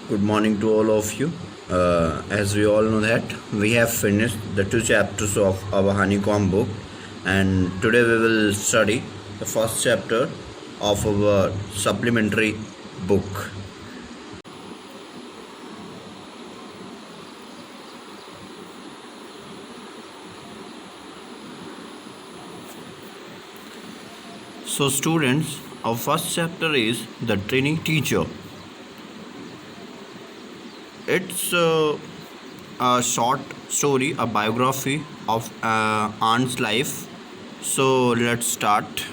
Good morning to all of you. As we all know that we have finished the two chapters of our honeycomb book, and today we will study the first chapter of our supplementary book. So students, our first chapter is the training teacher. It's a short story, a biography of Ant's life. So let's start.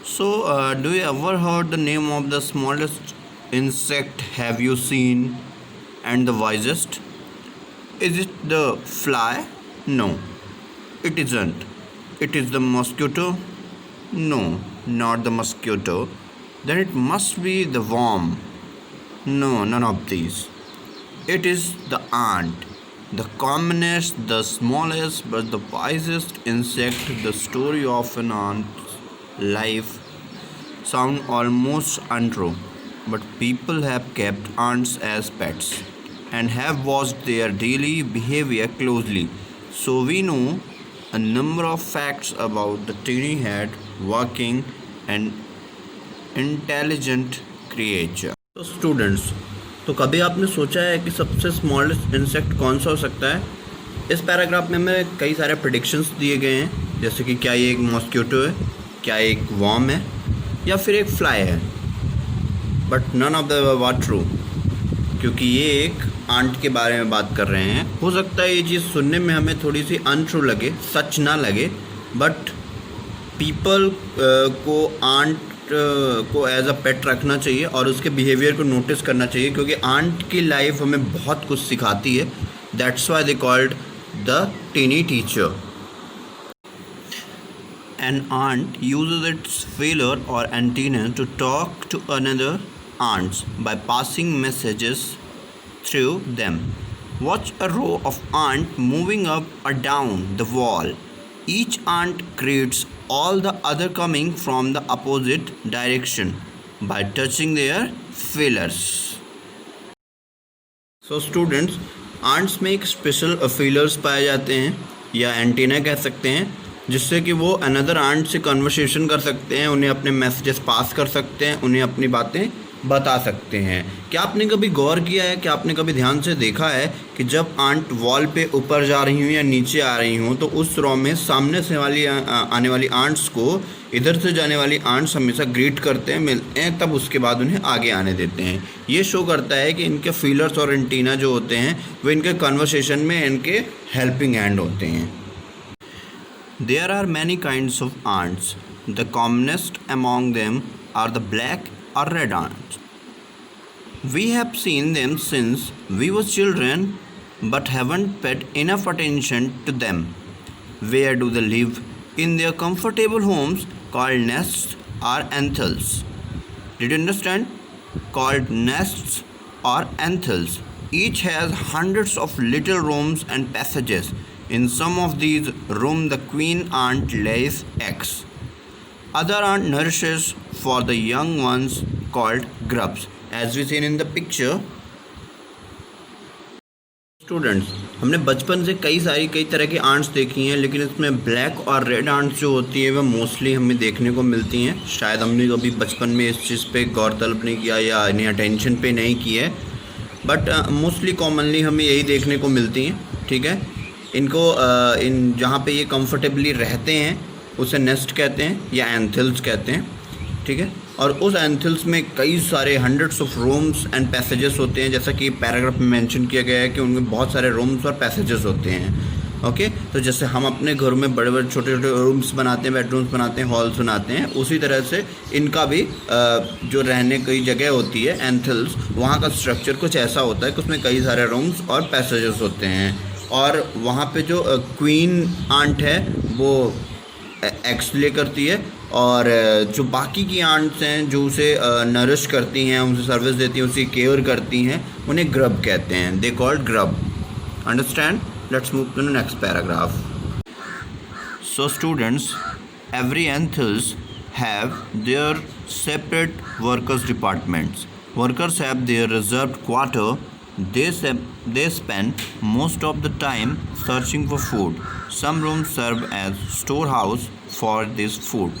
So, do you ever heard the name of the smallest insect have you seen and the wisest? Is it the fly? No, it isn't. It is the mosquito? No, not the mosquito. Then it must be the worm. No, none of these. It is the ant, the commonest, the smallest, but the wisest insect. The story of an ant's life sound almost untrue, but people have kept ants as pets and have watched their daily behavior closely. So we know a number of facts about the tiny head, working, and intelligent creature. तो students, तो कभी आपने सोचा है कि सबसे smallest insect कौन सा हो सकता है? इस पैराग्राफ में हमें कई सारे प्रेडिक्शंस दिए गए हैं, जैसे कि क्या ये एक मॉस्किटो है, क्या एक वर्म है, या फिर एक फ्लाई है. But none of the were true, क्योंकि ये एक आंट के बारे में बात कर रहे हैं. हो सकता है ये चीज़ सुनने में हमें थोड़ी सी अनट्रू लगे, सच ना लगे, बट पीपल को आंट को एज अ पेट रखना चाहिए और उसके बिहेवियर को नोटिस करना चाहिए, क्योंकि आंट की लाइफ हमें बहुत कुछ सिखाती है. That's why they called the tiny teacher. An ant uses its feeler or antenna to talk to another ants by passing messages through them. Watch a row of ants moving up or down the wall. Each ant greets all the other coming from the opposite direction by touching their feelers. So students, ants में एक special feelers पाए जाते हैं या antenna कह सकते हैं, जिससे कि वो अनदर आंट से कन्वर्सेशन कर सकते हैं, उन्हें अपने मैसेजेस पास कर सकते हैं, उन्हें अपनी बातें बता सकते हैं. क्या आपने कभी गौर किया है, क्या आपने कभी ध्यान से देखा है कि जब आंट वॉल पे ऊपर जा रही हूँ या नीचे आ रही हूँ, तो उस रो में सामने से आने वाली आंट्स को इधर से जाने वाली आंट्स हमेशा ग्रीट करते हैं, मिलते हैं, तब उसके बाद उन्हें आगे आने देते हैं. ये शो करता है कि इनके फीलर्स और एंटीना जो होते हैं वो इनके कन्वर्सेशन में इनके हेल्पिंग हैंड होते हैं. There are many kinds of ants. The commonest among them are the black or red ants. We have seen them since we were children but haven't paid enough attention to them. Where do they live? In their comfortable homes called nests or anthills. Did you understand? Called nests or anthills. Each has hundreds of little rooms and passages. In some of these rooms, the queen ant lays eggs. Other ant nourishes for the young ones called grubs, as we seen in the picture. Students, हमने बचपन से कई तरह की ants देखी हैं, लेकिन इसमें ब्लैक और रेड आंट्स जो होती है वह मोस्टली हमें देखने को मिलती हैं. शायद हमने कभी बचपन में इस चीज़ पे गौर तलब नहीं किया या इन्हें अटेंशन पे नहीं की है, बट मोस्टली कॉमनली हमें यही देखने को मिलती हैं. ठीक है, इनको इन जहाँ पे ये कंफर्टेबली रहते हैं उसे नेस्ट कहते हैं या एंथिल्स कहते हैं. ठीक है, और उस एंथिल्स में कई सारे hundreds of rooms and passages होते हैं, जैसा कि पैराग्राफ में मेंशन किया गया है कि उनमें बहुत सारे रूम्स और पैसेजेस होते हैं. ओके, तो जैसे हम अपने घरों में बड़े बड़े छोटे छोटे रूम्स बनाते हैं, बेडरूम्स बनाते हैं, हॉल्स बनाते हैं, उसी तरह से इनका भी जो रहने की जगह होती है एंथिल्स, वहाँ का स्ट्रक्चर कुछ ऐसा होता है कि उसमें कई सारे रूम्स और पैसेजेस होते हैं. और वहाँ पे जो क्वीन आंट है वो एग्स ले करती है, और जो बाकी की आंट्स हैं जो उसे नरिश करती हैं, उसे सर्विस देती हैं, उसे केयर करती हैं, उन्हें ग्रब कहते हैं. They called grub. Understand? Let's move to the next paragraph. So students, every anthills have their separate workers departments. Workers have their reserved quarter. They spend most of the time searching for food. Some rooms serve as storehouse for this food.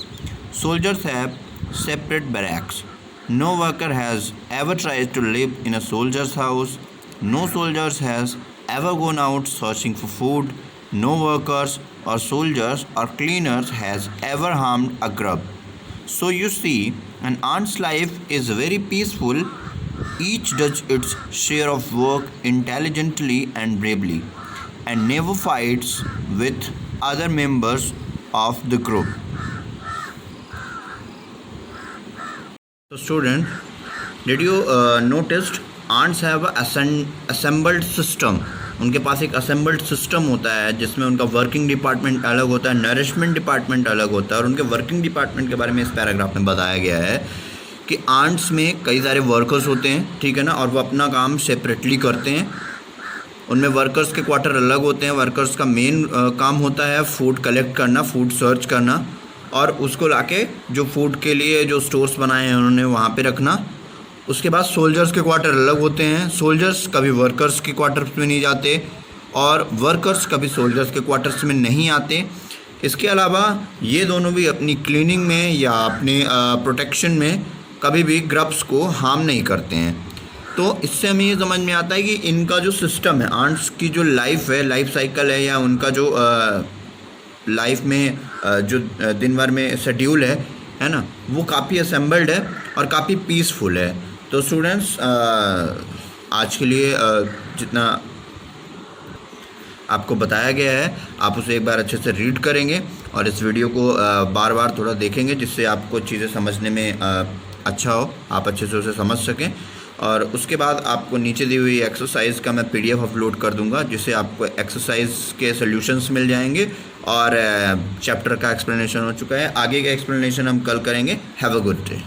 Soldiers have separate barracks. No worker has ever tried to live in a soldier's house. No soldiers has ever gone out searching for food. No workers or soldiers or cleaners has ever harmed a grub. So you see, an ant's life is very peaceful. Each does its share of work intelligently and bravely, and never fights with other members of the group. So student, did you noticed ants have a assembled system. उनके पास एक assembled system होता है जिसमें उनका working department अलग होता है, nourishment department अलग होता है, और उनके वर्किंग डिपार्टमेंट के बारे में इस पैराग्राफ में बताया गया है कि आंट्स में कई सारे वर्कर्स होते हैं, ठीक है ना, और वो अपना काम सेपरेटली करते हैं. उनमें वर्कर्स के क्वार्टर अलग होते हैं. वर्कर्स का मेन काम होता है फूड कलेक्ट करना, फूड सर्च करना, और उसको लाके जो फूड के लिए जो स्टोर्स बनाए हैं उन्होंने वहाँ पे रखना. उसके बाद सोल्जर्स के क्वार्टर अलग होते हैं. सोल्जर्स कभी वर्कर्स के क्वार्टर्स में नहीं जाते और वर्कर्स कभी सोल्जर्स के क्वार्टर्स में नहीं आते. इसके अलावा ये दोनों भी अपनी क्लीनिंग में या अपने प्रोटेक्शन में कभी भी ग्रब्स को हार्म नहीं करते हैं. तो इससे हमें ये समझ में आता है कि इनका जो सिस्टम है, आंट्स की जो लाइफ है, लाइफ साइकिल है, या उनका जो लाइफ में जो दिन भर में शेड्यूल है ना, वो काफ़ी असेंबल्ड है और काफ़ी पीसफुल है. तो स्टूडेंट्स, आज के लिए जितना आपको बताया गया है आप उसे एक बार अच्छे से रीड करेंगे और इस वीडियो को बार बार थोड़ा देखेंगे जिससे आपको चीज़ें समझने में अच्छा हो, आप अच्छे से उसे समझ सकें. और उसके बाद आपको नीचे दी हुई एक्सरसाइज का मैं PDF अपलोड कर दूंगा जिससे आपको एक्सरसाइज के सॉल्यूशंस मिल जाएंगे और चैप्टर का एक्सप्लेनेशन हो चुका है. आगे का एक्सप्लेनेशन हम कल करेंगे. Have a good day.